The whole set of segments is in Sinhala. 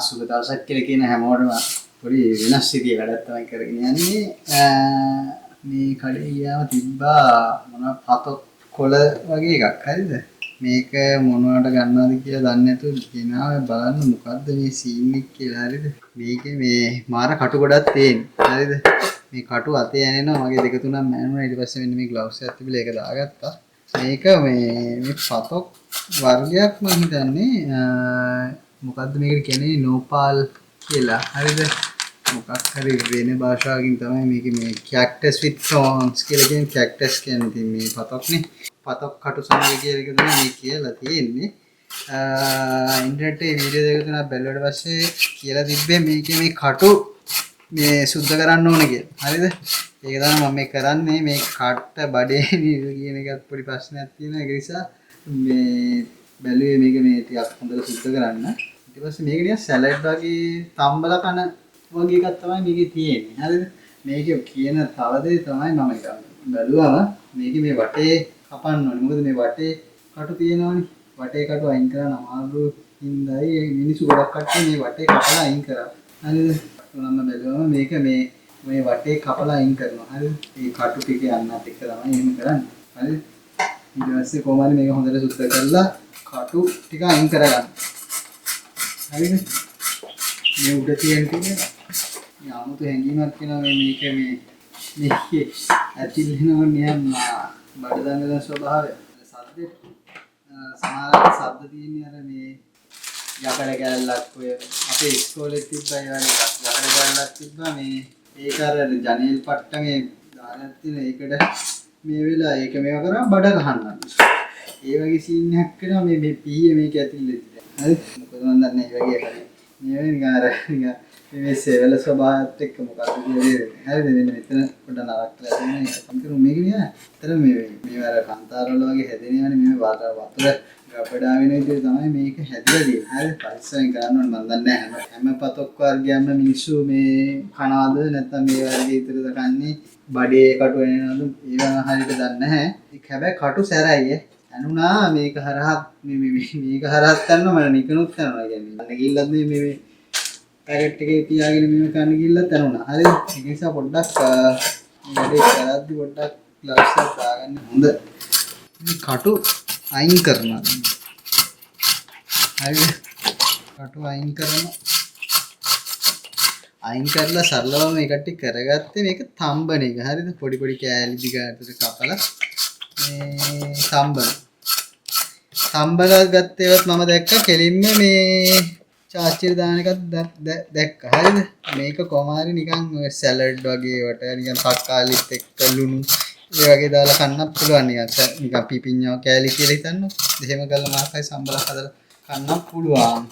සුබ දවසක් කියලා කියන හැමෝටම පොඩි වෙනස් විදිය වැඩක් තමයි කරගෙන යන්නේ. මේ කඩේ ගියාම තිබ්බා මොනවා පතොක් කොළ වගේ එකක්. හරිද? මේක මොනවට ගන්නවද කියලා දන්නේ නැතුව ගෙනාව බලන්න මොකද්ද මේ සීන් එක කියලා. හරිද? මේකේ මේ මාර කටු ගොඩක් තියෙනවා. හරිද? මේ කටු අතේ ඇනෙනවා මගේ දෙක තුනක් මෑනුණා. ඊට පස්සේ මෙන්න මේ ග්ලව්ස් එකක් තිබිලා ඒක දාගත්තා. මේක මේ පතොක් වර්ගයක් මම හිතන්නේ මොකද්ද මේකට කියන්නේ නෝපාල් කියලා. හරිද? මොකක් හරි වෙන භාෂාවකින් තමයි මේක මේ cactus with thorns කියලා කියන්නේ. cactus කියන්නේ ඉතින් මේ පතොක්නේ. පතොක් කටු සමග කියලා එක තමයි මේ කියලා තියෙන්නේ. ඉන්ටර්නෙට් එකේ වීඩියෝ දෙක තුනක් බැලුවට පස්සේ කියලා තිබ්බේ මේකේ මේ කටු මේ සුද්ධ කරන්න ඕන කියලා. හරිද? ඒක තමයි මම මේ කරන්නේ. මේ කට්ට බඩේ නේද කියන එකත් පොඩි ප්‍රශ්නයක් තියෙනවා. ඒක නිසා මේ බැලුවේ මේක මේ ටිකක් හොඳට සුද්ධ කරන්න. ඊට පස්සේ මේක නිකන් සැලඩ් වගේ තම්බල කන වගේ එකක් තමයි මේකේ තියෙන්නේ. හරිද? මේකේ කියන තව දේ තමයි මම එක බැලුවා. මේකේ මේ වටේ කපන්න ඕනේ. මොකද මේ වටේ කටු තියෙනවනේ. වටේ කටු අයින් කරන්න අමාරු හින්දායි මිනිස්සු ගොඩක් කට්ටිය මේ වටේ කපලා අයින් කරා. හරිද? මම බැලුවා මේක මේ වටේ කපලා අයින් කරනවා. හරිද? මේ කටු ටික යන්නත් එක තමයි එහෙම කරන්නේ. හරිද? ඊට පස්සේ කොහොමද මේක හොඳට සුද්ධ කරලා කටු ටික අයින් කරගන්න. හරිද? මේ උඩ තියෙන ටික මේ 아무තු හැංගීමක් වෙනවා මේක මේකේ ඇතිලෙනවා නියම් බඩ දඟලන ස්වභාවය. සද්දේ සමහරවිට සද්ද තියෙන්නේ අර මේ යකඩ කැලලක් ඔය අපේ ඉස්කෝලේ තිබ්බා ඒ වගේ එකක්. යකඩ කැලලක් තිබ්බා මේ ඒක අර ජනේල් පට්ටමේ දාලා තියෙන ඒකට මේ වෙලා ඒක මේව කරා බඩ ගහන්න. ඒ වගේ සීන් එකක් වෙනවා මේ පීයේ මේක ඇතුළේ. හරි? මොකද මන් දන්නේ මේ වගේ හරි. මේ නිකන් අර නිකන් මේ සෙවල ස්වභාවයත් එක්ක මොකක්ද කියන්නේ. හරිද? මෙන්න මෙතන පොඩ නරක් කියලා තියෙනවා. ඒක තමයි මේක නිකන්. එතන මේ අර කාන්තාරවල වගේ හැදෙනවනේ මේ වතුර ගබඩා වෙන විදිහට තමයි මේක හැදිලා තියෙන්නේ. හරි? පරිස්සමෙන් කරන්න ඕනේ. මන් දන්නේ හැම පතොක් වර්ගයක්ම මිනිස්සු මේ කනවාද නැත්නම් මේ වර්ගයේ ඉතරද කන්නේ බඩේ කටු වෙනවද ඒවා හරියට දන්නේ නැහැ. ඒක හැබැයි කටු සැරයි ඇනුණා මේක හරහා මේක හරහා කරනවා මම නිකනුත් කරනවා කියන්නේ. අන්න ගිල්ලත් මේ පැකට් එකේ තියාගෙන මේක කන්න ගිල්ලත් ඇනුණා. හරිද? ඒක නිසා පොඩ්ඩක් වැඩේ කරද්දි පොඩ්ඩක් ග්ලව්ස් එකක් දාගන්න හොඳ. මේ කටු අයින් කරනවා. හරිද? කටු අයින් කරනවා. අයින් කරලා සරලව මේකට කරගත්තේ මේක තම්බන එක. හරිද? පොඩි පොඩි කෑලි දිගට කපලා මේ තම්බල ගත්තේවත් මම දැක්කා කෙලින්ම මේ චාච්චිර දාන එකක් දැක්කා. හරිද? මේක කොමාරි නිකන් සැලඩ් වගේ වට නිකන් තක්කාලිත් එක්ක ලුණු ඒ වගේ දාලා කන්නත් පුළුවන් නිකන් පිපිඤ්ඤාව කෑලි කියලා හිතන්නකො. එහෙම කරලා මාකයි සම්බලක් හදලා කන්නත් පුළුවන්.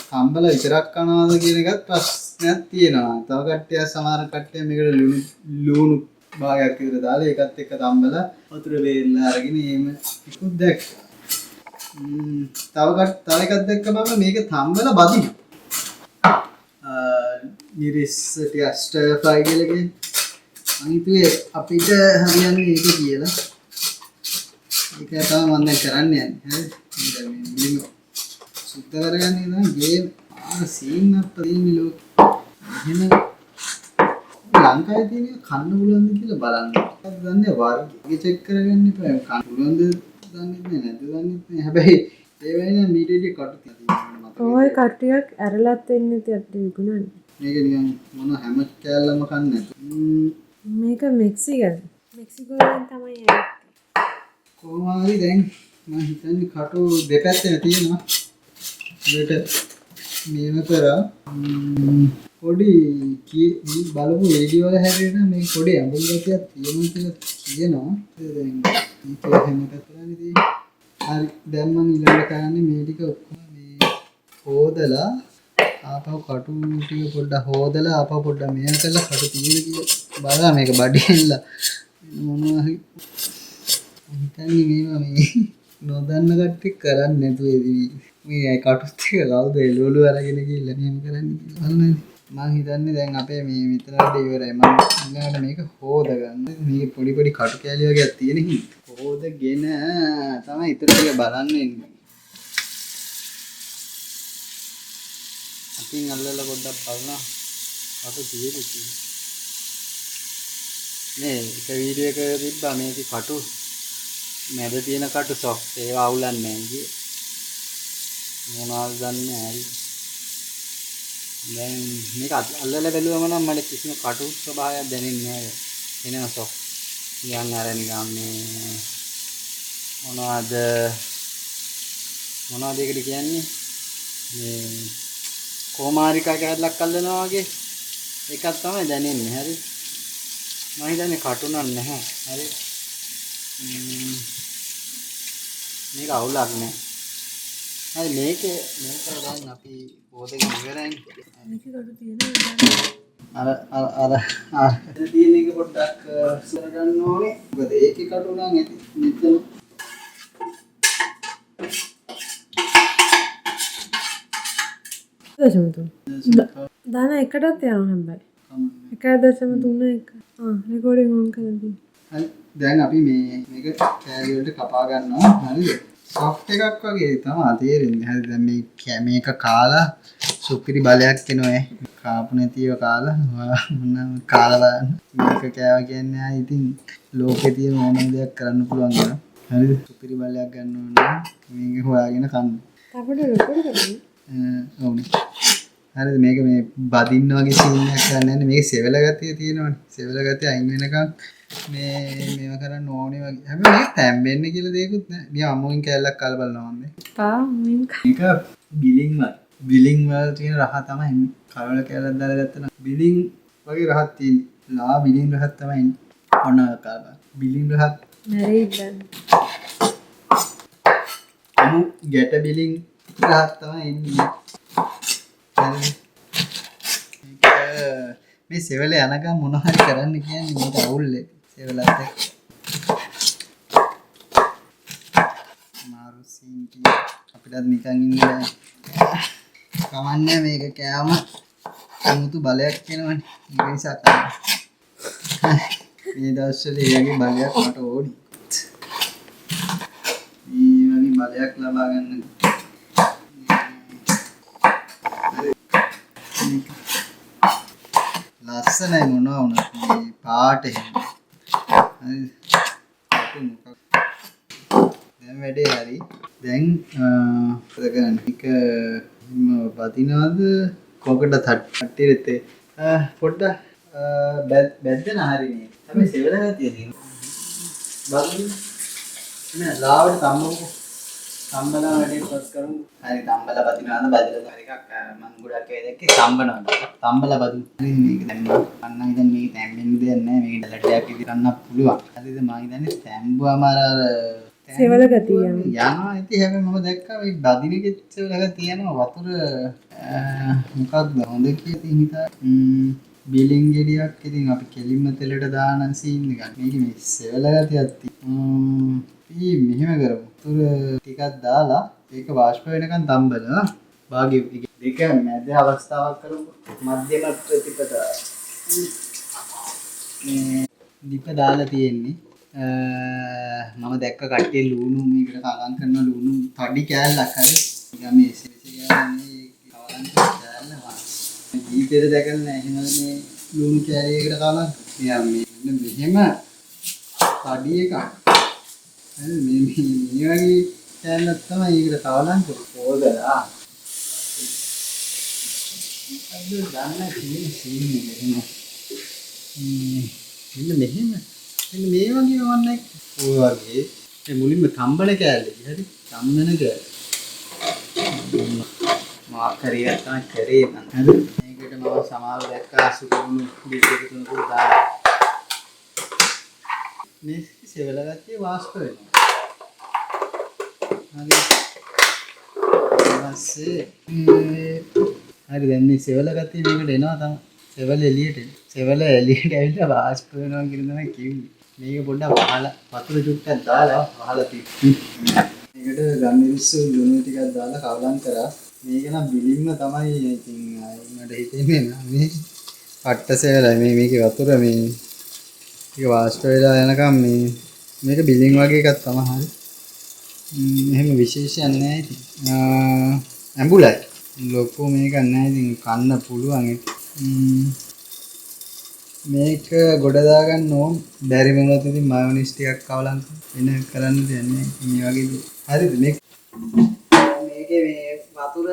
සම්බල විතරක් කනවාද කියන එකත් ප්‍රශ්නයක් තියෙනවා. තව කට්ටිය සමහර කට්ටිය මේකට ලුණු භාගයක් විතර දාලා ඒකත් එක්ක තම්බල වතුර වේල්ලා අරගෙන එහෙම ඉක්ුත් දැක්කා. තව එකක් දැක්කම මේක තම්බල බදිනවා. නිරිස් ටික ස්ටර් ෆ්‍රයි කියලා කියන්නේ. අනිතුේ අපිට හරියන්නේ ඒක කියලා. ඒක තමයි මම දැන් කරන්න යන්නේ. හරිද? දැන් මේ මුලින්ම සුද්ධ කරගන්නේ නම් ගේම් සීන් අප්ප තියෙන්නේ ලෝක. එහෙම ලංකාවේ තියෙන කන්න පුළුවන්ද කියලා බලන්න. අපි දන්නේ වර්ගය චෙක් කරගන්න එපා. කන්න පුළුවන්ද දන්නේ නැද්ද දන්නේ නැහැ. හැබැයි ඒ වෙන්නේ මීඩියටි කටු තියෙනවා මතක. ඔය කට්ටියක් ඇරලත් වෙන්නේ තියට විකුණන්නේ. මේක නිකන් මොන හැම කෑල්ලම කන්නේ නැතු. මේක මෙක්සිකන්. මෙක්සිකෝෙන් තමයි යන්නේ. කොහොම හරි දැන් මම හිතන්නේ කටු දෙපැත්තෙම තියෙනවා. ඒකට මේව කරා පොඩි බලමු වීඩියෝ වල හැදෙන මේ පොඩි අඹුල් ගතියක් තියෙනවා කියලා කියනවා. දැන් ඒක හැම කතරන්නේ තියෙන්නේ. හරි දැන් මම ඊළඟට කරන්නේ මේ ටික ඔක්කොම මේ හොදලා ආපහු කටු ටික පොඩ්ඩක් හොදලා ආපහු පොඩ්ඩක් මෙහෙම කරලා කටු තියෙන කියලා බලලා මේක බඩේilla මොනවා හරි හිතන්නේ මේවා මේ නොදන්න කට්ටිය කරන්නේ නැතුව මේ කටු ටික කවුද එළවලු අරගෙන ගිහලා මෙහෙම කරන්නේ කියලා බලන්න. මම හිතන්නේ දැන් අපේ මේ විතරට ඉවරයි. මම ඊළඟට මේක හොදගන්න. මේ පොඩි පොඩි කටු කැලි වගේක් තියෙන හින්දා හොදගෙන තමයි ඊතර ටික බලන්න ඉන්නේ. අතින් අල්ලලා පොඩ්ඩක් බලනවා. අත තියෙද කියලා. මේ එක වීඩියෝ එකක තිබ්බා මේකේ කටු මැද තියෙන කටු සොෆ්ට් ඒවා අවුලන්නේ නැහැ කියේ. මොනවද දන්නේ හරි. දැන් මේක අල්ලලා බැලුවම නම් මට කිසිම කටු ස්වභාවයක් දැනෙන්නේ නැහැ. එනවා සොෆ්ට්. නිකන් අර නිකන් මේ මොනවද ඒකට කියන්නේ? මේ කොමාරිකා කැලලක් අල්ලනවා වගේ එකක් තමයි දැනෙන්නේ. හරි. මම හිතන්නේ කටුනක් නැහැ. හරි. මේක අවුලක් නැහැ. හරි මේක දැන් අපි පොතේ ඉවරයි. මේක කටු තියෙනවා. අර තියෙන එක පොඩ්ඩක් ඉස්සර ගන්න ඕනේ. මොකද ඒකේ කටු නම් ඇති. මෙතන දශම තුන. දාන එකටත් යනවා හැබැයි. 1.3 එක. රෙකෝඩින් ඔන් කරලා තියෙනවා. හරි දැන් අපි මේක කෑලි වලට කපා ගන්නවා. හරිද? සොෆ්ට් එකක් වගේ තමයි තේරෙන්නේ. හරි දැන් මේක කාලා සුපිරි බලයක් එනවා. කාපු නැතිව කාලා මොන කාලා බලන්න. මේක කෑවා කියන්නේ ආ ඉතින් ලෝකේ තියෙන ඕනම දෙයක් කරන්න පුළුවන් නේද? හරිද? සුපිරි බලයක් ගන්න ඕන. මේක හොයාගෙන කන්න. අපිට රෙකෝඩ් කරන්නේ. ඕනේ. හරිද මේක මේ බදින්න වගේ සීන් එකක් ගන්න නැහැ. මේක සෙවල ගතිය තියෙනවනේ. සෙවල ගතිය අයින් වෙනකන් මේව කරන්න ඕනේ වගේ. හැබැයි මේක තැම්බෙන්න කියලා දෙයක්වත් නැහැ. නිකන් අමුයින් කැලලක් කාලා බලනවා මම. මේක බිලිං වල තියෙන රහ තමයි කලවල කැලලක් දාලා ගත්තා නම් බිලිං වගේ රහක් තියෙන්නේ. ලා බිලිං රහක් තමයි ඉන්නේ. ඔන්න කාලා. බිලිං රහක් මැරෙයිද දැන්. අමු ගැට බිලිං රහක් තමයි ඉන්නේ. මේ සෙවල යනකම් මොන හරි කරන්න කියන්නේ මේක අවුල්ලේ සෙවලත් එක්ක මාරු සීන් කි අපිටත් නිකන් ඉන්න බෑ කවන්නේ මේක කෑම අමුතු බලයක් වෙනවනේ ඒක නිසා මේ දවස්වල එයාගේ බලයක් මට ඕනි මේ වගේ බලයක් ලබා ගන්න ලස්සනයි මොනවා වුණත් මේ පාට එහෙම. හරි. දැන් වැඩේ හරි. දැන් මොකද කරන්නේ? එක වදිනවද කොකට තට්ටිරෙත් පොඩ්ඩක් බැද්දන හරිනේ. හැබැයි සෙවල ගතිය තියෙනවා. බලන්න. නෑ ලාවට තම්බමු. තම්බලා වැඩේ පස් කරමු. හරි තම්බලා බදිනවද බදිලා හරි එකක් මම ගොඩක් ඒ දැක්කේ තම්බනවා. තම්බලා බදු. හරි මේක දැන් අන්න හිතන්නේ මේක තැම්බෙන්න දෙයක් නෑ. මේක ඩලටයක් ඉදි ගන්න පුළුවන්. හරිද මම හිතන්නේ තැම්බුවාම අර සෙවල ගතිය යනවා. ඉතින් හැබැයි මම දැක්කා මේ බදින එකේ සෙවල ගතිය යනවා. වතුර මොකක්ද හොඳ කියලා හිතා බිලිං ගෙඩියක් ඉතින් අපි කෙලින්ම තෙලට දාන සීන් එකක්. මේක මේ සෙවල ගතියක් තියෙනවා. මෙහෙම කරමු. වතුර ටිකක් දාලා ඒක වාෂ්ප වෙනකන් තම්බලා භාගය දෙක මැද අවස්ථාවක් කරමු. මධ්‍යම ප්‍රතිපද මේ දීප දාලා තියෙන්නේ. මම දැක්ක කට්ටිය ලුණු මේකට කලම් කරන ලුණු තඩි කෑල්ලක් හරි. නිකන් මේ කියන්නේ කලම් කෑල්ල. ජීවිතේට දැකලා නැහැ. එහෙම මේ ලුණු කෑල්ලයකට කලම්. මෙයා මෙහෙම තඩි එකක්. මේ වගේ කෑල්ලක් තමයි ඒකට කවලම් කරපොදලා. අද ගන්න තියෙන සීන් එක එහෙම. මෙන්න මේ වගේ වන්නේ ඔය වගේ මේ මුලින්ම තම්බන කෑල්ලේ හරි තම්බන කෑල්ල. මාකරියක් තමයි කරේ නම් හරි. මේකට මම සමාව දැක්කා සුකුණු දෙකක තුනක දාලා. මේ සෙවල ගත්තේ වාෂ්ප වෙනවා. හරි දැන් මේ සෙවල ගතිය මේකට එනවා තමයි. සෙවල එළියට ඇවිල්ලා වාෂ්ප වෙනවා කියන තමයි කිව්වේ. මේක පොඩ්ඩක් වහලා වතුර චුට්ටක් දාලා වහලා තියෙනවා. මේකට ගම්මිරිස්සු ලුණු ටිකක් දාලා කවලම් කරා. මේක නම් බිලින්ම තමයි ඉතින් මට හිතෙන්නේ මේ පට්ට සෙවලයි මේකේ වතුර මේ ටික වාෂ්ප වෙලා යනකම් මේක බිලින් වගේ එකක් තමයි හරි. එහෙම විශේෂයක් නැහැ ඉතින්. ඇඹුලයි. ලොකු මේක නැහැ ඉතින් කන්න පුළුවන් ඒක. මේක ගොඩ දාගන්න ඕන. බැරි වුණොත් ඉතින් මයොනයිස් ටිකක් කවලම් වෙන කරන්න දෙයක් නැහැ. මේ වගේ දේ. හරිද මේකේ මේ වතුර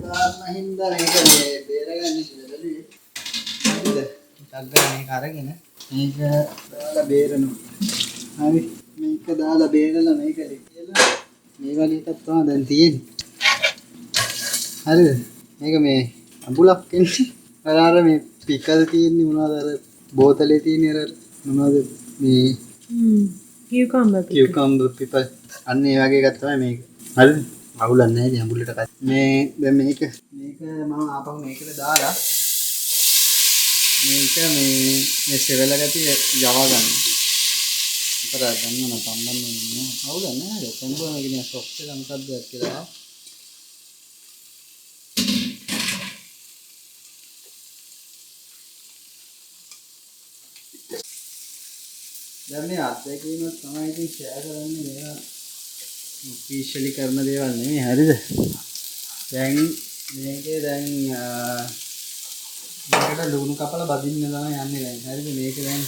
දාන්න හින්දා මේක මේ බේරගන්න කියලා බැලුවේ. හරිද? ටිකක් ගන්න මේක අරගෙන මේක දාලා බේරනවා. හරි. මේක දාලා බේරලා මේක කියලා මේ වගේ එකක් තමයි දැන් තියෙන්නේ. හරිද? මේක මේ අඹුලක් එන්නේ. අර මේ පිකල් තියෙන්නේ මොනවද අර බෝතලේ තියෙන්නේ අර මොනවද මේ කියුකම්බර් පිපල් අන්න ඒ වගේ එකක් තමයි මේක. හරිද? අවුලක් නැහැ ඉතින් අඹුලට කයි. මේ දැන් මේක මම ආපහු මේකට දාලා මේක මේ සෙවල ගතිය යවා ගන්න. අතර ගන්න සම්බන්ධ වෙන්නේ අවුලක් නැහැ. සම්බන්ධ කියන්නේ සොෆ්ට් එක මොකක්ද කියලා. දැන් මේ අත්දැකීම තමයි ඉතින් ෂෙයා කරන්නේ මේවා ඔෆිෂියලි කරන දේවල් නෙමෙයි හරිද? දැන් මේකේ දැන් මේකට ලුණු කපලා බදින්න තමයි යන්නේ දැන් හරිද? මේක දැන්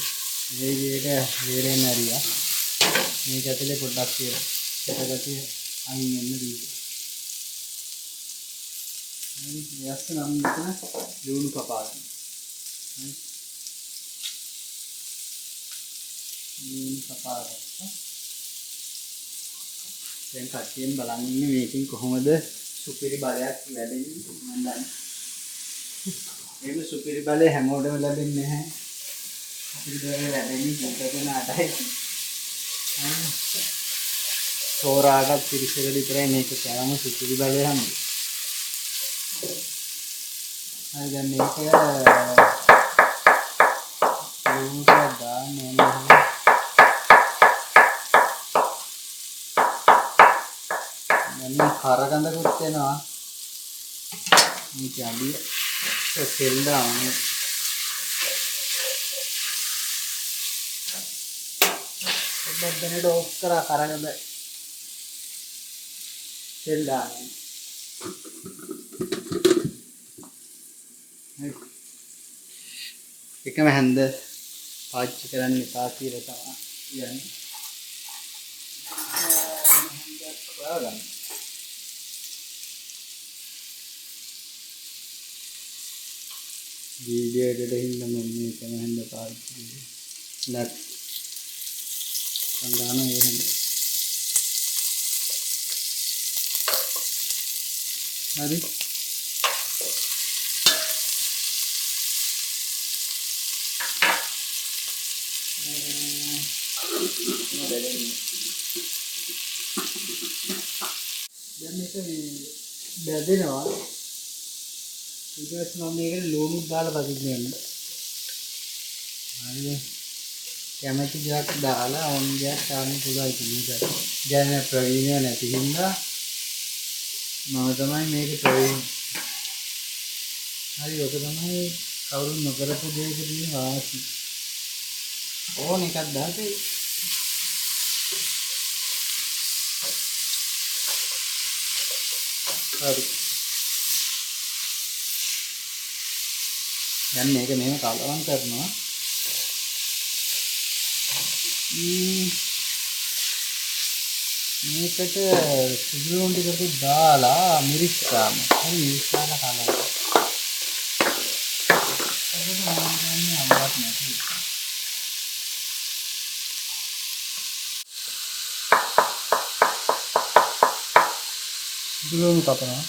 මේ විදිහට වේරෙන්න ඇරියා. මේක ඇතුලේ පොඩ්ඩක් පිටගතිය අයින් වෙන්න දීලා. හරි ඊයස්ස නම් මෙතන ලුණු කපා ගන්න. හරි කපාගත්තා. දැන් කට්ටියෙන් බලන් ඉන්නේ මේකෙන් කොහොමද සුපිරි බලයක් ලැබෙන්නේ මම දන්නේ. එහෙම සුපිරි බලය හැමෝටම ලැබෙන්නේ නැහැ. සුපිරි බලය ලැබෙන්නේ ජීවිතේන අඩයි. තෝරාගත් පිරිසකට විතරයි මේක කරාම සුපිරි බලය හම්බෙන්නේ. හරි දැන් මේක කරගඳකුත් වෙනවා මේ කැඹි සෙල් දාන්න පොඩ්ඩක් දැනට ඕෆ් කරා කරගඳ සෙල් දාන්න එකම හැන්ද පාවිච්චි කරන්න එපා කියලා තමයි කියන්නේ හොයාගන්න video editor hinda meme kama handa pawiච්චි lat sandana e handa hari dan මේක බැදෙනවා ඊට පස්සේ මම මේකට ලුණු දාලා බදින්න යනවා. හරිද? කැමති දෙයක් දාලා ඕන් දෙයක් දාන්න පුළුවන් ඉතින් මේක. දැන් ප්‍රවීණය නැති හින්දා මම තමයි මේක ප්‍රවීණ. හරි ඔක තමයි කවුරුන් නොකරපු දෙයක තියෙන වාසි. ඕන එකක් දාතේ. හරි. දැන් මේක මෙහෙම කලවම් කරනවා. මේකට සුදු ලුණු ටිකක් දාලා මිරිස් දාන්න. හරි මිරිස් දාලා කලවම්. ඒක මම දන්නේ අම්මත් නැති. සුදු ලුණු කපනවා.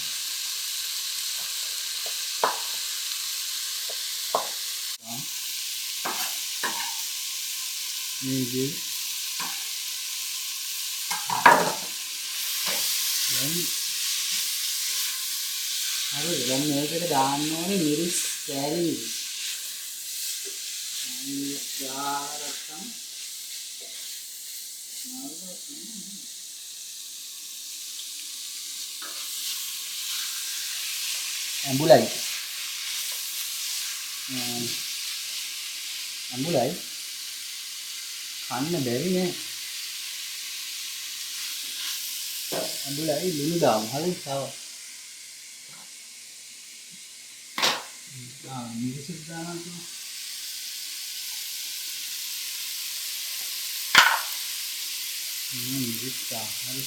Ini harus dan mereka dah anu ni miris kari ini jarakkan ambulai ambulai කන්න බැරි නේ. අඹුලයි ලුණු දාමු. හරි තව. මිරිසුත් දානවා කිව්වා. මිරිස් හරි.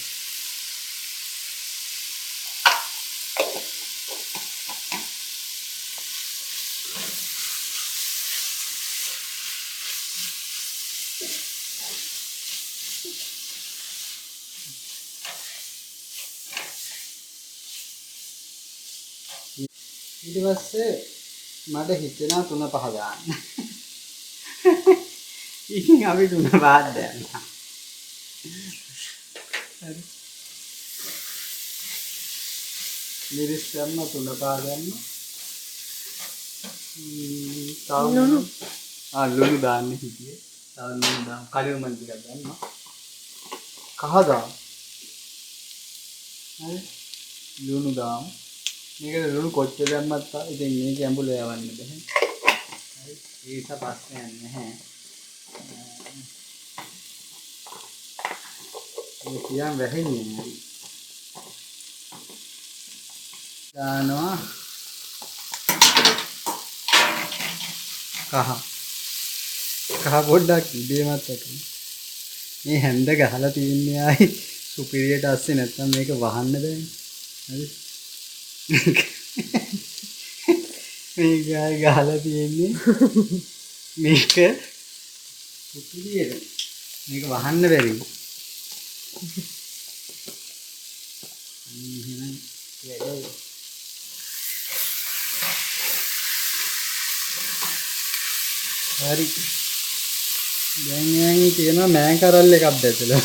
ඊට පස්සේ මට හිතෙනවා 3-5 දාන්න. ඉතින් අපි 3-5 දාන්නා. හරි. මිරිස් දැම්ම 3-5 දැම්ම. ලුණු ලුණු දාන්න හිටියේ. තව ලුණු දාන්න. කලියුමන් ටිකක් දැම්මා. කහ දාන්න. හරි. ලුණු දාන්න. මේකට ලුණු කොච්චර දැම්මත් ඉතින් මේක ඇඹුල යවන්න බෑ. හරි. ඒක ප්‍රශ්නයක් නැහැ. මේ කියන් වැහෙන්නේ නැහැ. දානවා කහ පොඩ්ඩක් ඉබේමත් ඇති. මේ හැන්ද ගහලා තියන්නේ ආයි සුපිරියට ඇස්සේ නැත්නම් මේක වහන්න බෑනේ. හරි. මේක ආයි ගහලා තියන්නේ මේක සුපිරියට. මේක වහන්න බැරි. එහෙනම් හරි. දැන් යන්නේ තියෙනවා මෑ කරල් එකක් දැදලා.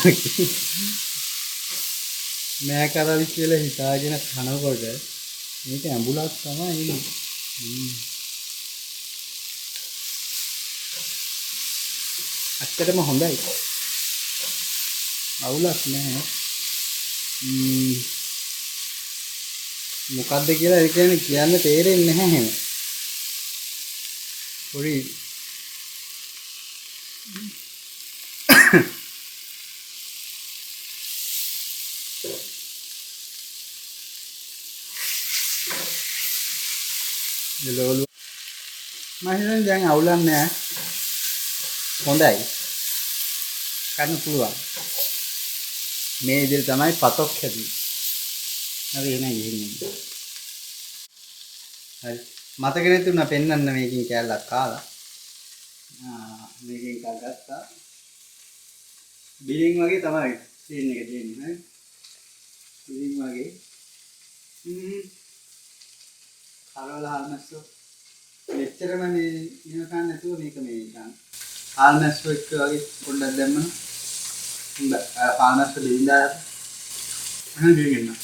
මෑ කරල් කියලා හිතාගෙන කනකොට මේක ඇඹුලක් තමයි එන්නේ. ඇත්තටම හොඳයි. අවුලක් නැහැ. මොකද්ද කියලා ඒ කියන්නේ කියන්න තේරෙන්නේ නැහැ එහෙම. පොඩි ලෝලු මම හිතන්නේ දැන් අවුලක් නැහැ. හොඳයි. කන්න පුළුවන්. මේ විදිහට තමයි පතොක් හැදුවේ. හරි එහෙනම් ඉන්නේ. හරි. මතක නැතුණා පෙන්වන්න මේකෙන් කෑල්ලක් කාලා. මේකෙන් එකක් ගත්තා. බිලින් වගේ තමයි සීන් එක දෙන්නේ. හරි. බිලින් වගේ. හරවල හාල්මස්සෝ. මෙච්චරම මේ නිකන් නැතුව මේක මේ නිකන්. හාල්මස්සෝ එක්ක වගේ පොඩ්ඩක් දැම්මම. හොඳයි. හාල්මස්සෝ බිලින් දාලා. එහෙනම් බිලින් ගන්න.